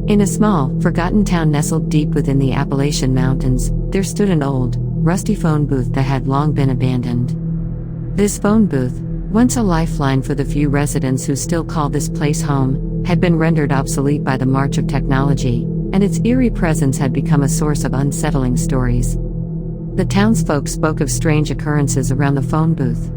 In a small, forgotten town nestled deep within the Appalachian Mountains, there stood an old, rusty phone booth that had long been abandoned. This phone booth, once a lifeline for the few residents who still call this place home, had been rendered obsolete by the march of technology, and its eerie presence had become a source of unsettling stories. The townsfolk spoke of strange occurrences around the phone booth.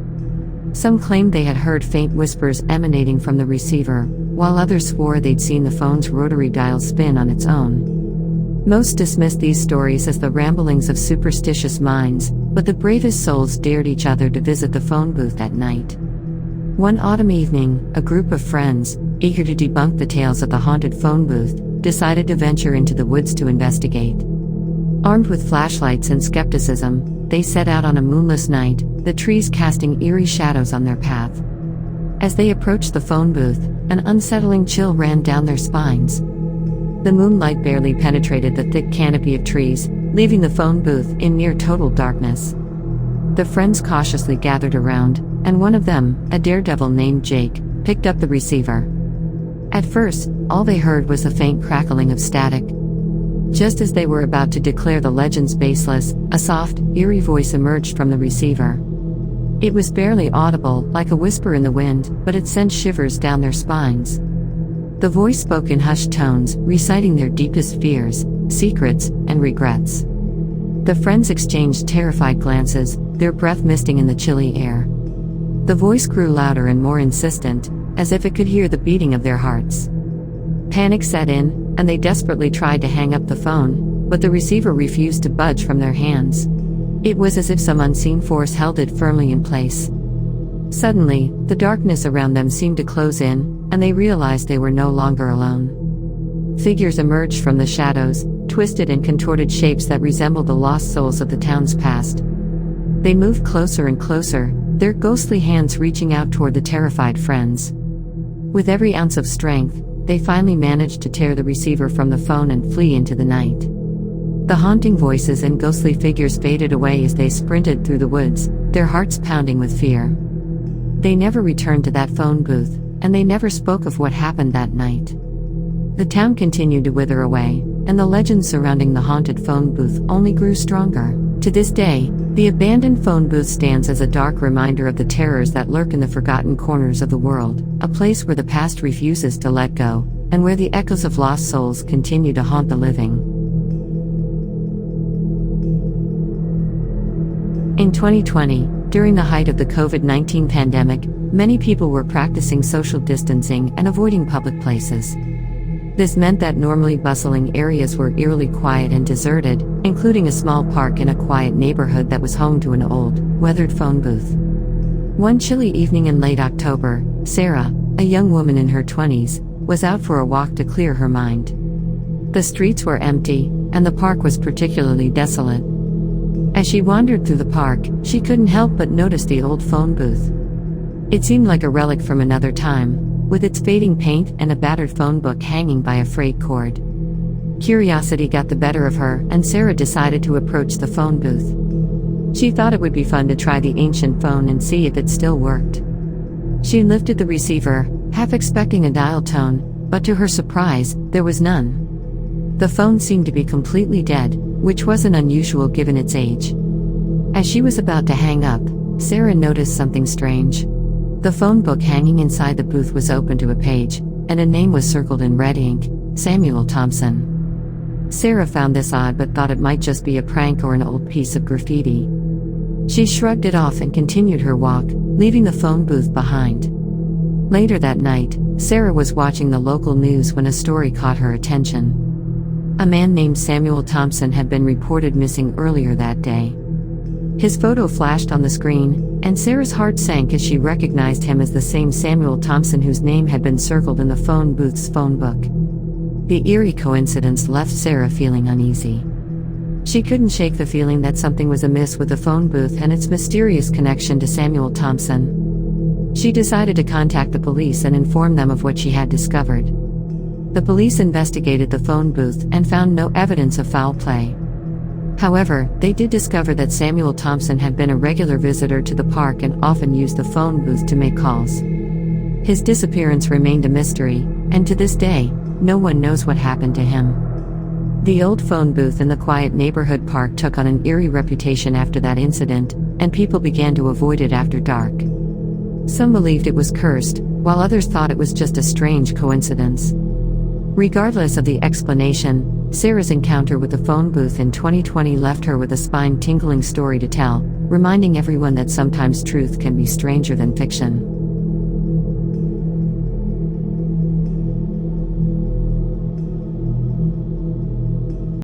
Some claimed they had heard faint whispers emanating from the receiver, while others swore they'd seen the phone's rotary dial spin on its own. Most dismissed these stories as the ramblings of superstitious minds, but the bravest souls dared each other to visit the phone booth at night. One autumn evening, a group of friends, eager to debunk the tales of the haunted phone booth, decided to venture into the woods to investigate. Armed with flashlights and skepticism, they set out on a moonless night, the trees casting eerie shadows on their path. As they approached the phone booth, an unsettling chill ran down their spines. The moonlight barely penetrated the thick canopy of trees, leaving the phone booth in near total darkness. The friends cautiously gathered around, and one of them, a daredevil named Jake, picked up the receiver. At first, all they heard was a faint crackling of static. Just as they were about to declare the legends baseless, a soft, eerie voice emerged from the receiver. It was barely audible, like a whisper in the wind, but it sent shivers down their spines. The voice spoke in hushed tones, reciting their deepest fears, secrets, and regrets. The friends exchanged terrified glances, their breath misting in the chilly air. The voice grew louder and more insistent, as if it could hear the beating of their hearts. Panic set in, and they desperately tried to hang up the phone, but the receiver refused to budge from their hands. It was as if some unseen force held it firmly in place. Suddenly, the darkness around them seemed to close in, and they realized they were no longer alone. Figures emerged from the shadows, twisted and contorted shapes that resembled the lost souls of the town's past. They moved closer and closer, their ghostly hands reaching out toward the terrified friends. With every ounce of strength, they finally managed to tear the receiver from the phone and flee into the night. The haunting voices and ghostly figures faded away as they sprinted through the woods, their hearts pounding with fear. They never returned to that phone booth, and they never spoke of what happened that night. The town continued to wither away, and the legends surrounding the haunted phone booth only grew stronger. To this day, the abandoned phone booth stands as a dark reminder of the terrors that lurk in the forgotten corners of the world, a place where the past refuses to let go, and where the echoes of lost souls continue to haunt the living. In 2020, during the height of the COVID-19 pandemic, many people were practicing social distancing and avoiding public places. This meant that normally bustling areas were eerily quiet and deserted, including a small park in a quiet neighborhood that was home to an old, weathered phone booth. One chilly evening in late October, Sarah, a young woman in her 20s, was out for a walk to clear her mind. The streets were empty, and the park was particularly desolate. As she wandered through the park, she couldn't help but notice the old phone booth. It seemed like a relic from another time, with its fading paint and a battered phone book hanging by a frayed cord. Curiosity got the better of her, and Sarah decided to approach the phone booth. She thought it would be fun to try the ancient phone and see if it still worked. She lifted the receiver, half expecting a dial tone, but to her surprise, there was none. The phone seemed to be completely dead, which wasn't unusual given its age. As she was about to hang up, Sarah noticed something strange. The phone book hanging inside the booth was open to a page, and a name was circled in red ink, Samuel Thompson. Sarah found this odd but thought it might just be a prank or an old piece of graffiti. She shrugged it off and continued her walk, leaving the phone booth behind. Later that night, Sarah was watching the local news when a story caught her attention. A man named Samuel Thompson had been reported missing earlier that day. His photo flashed on the screen, and Sarah's heart sank as she recognized him as the same Samuel Thompson whose name had been circled in the phone booth's phone book. The eerie coincidence left Sarah feeling uneasy. She couldn't shake the feeling that something was amiss with the phone booth and its mysterious connection to Samuel Thompson. She decided to contact the police and inform them of what she had discovered. The police investigated the phone booth and found no evidence of foul play. However, they did discover that Samuel Thompson had been a regular visitor to the park and often used the phone booth to make calls. His disappearance remained a mystery, and to this day, no one knows what happened to him. The old phone booth in the quiet neighborhood park took on an eerie reputation after that incident, and people began to avoid it after dark. Some believed it was cursed, while others thought it was just a strange coincidence. Regardless of the explanation, Sarah's encounter with the phone booth in 2020 left her with a spine-tingling story to tell, reminding everyone that sometimes truth can be stranger than fiction.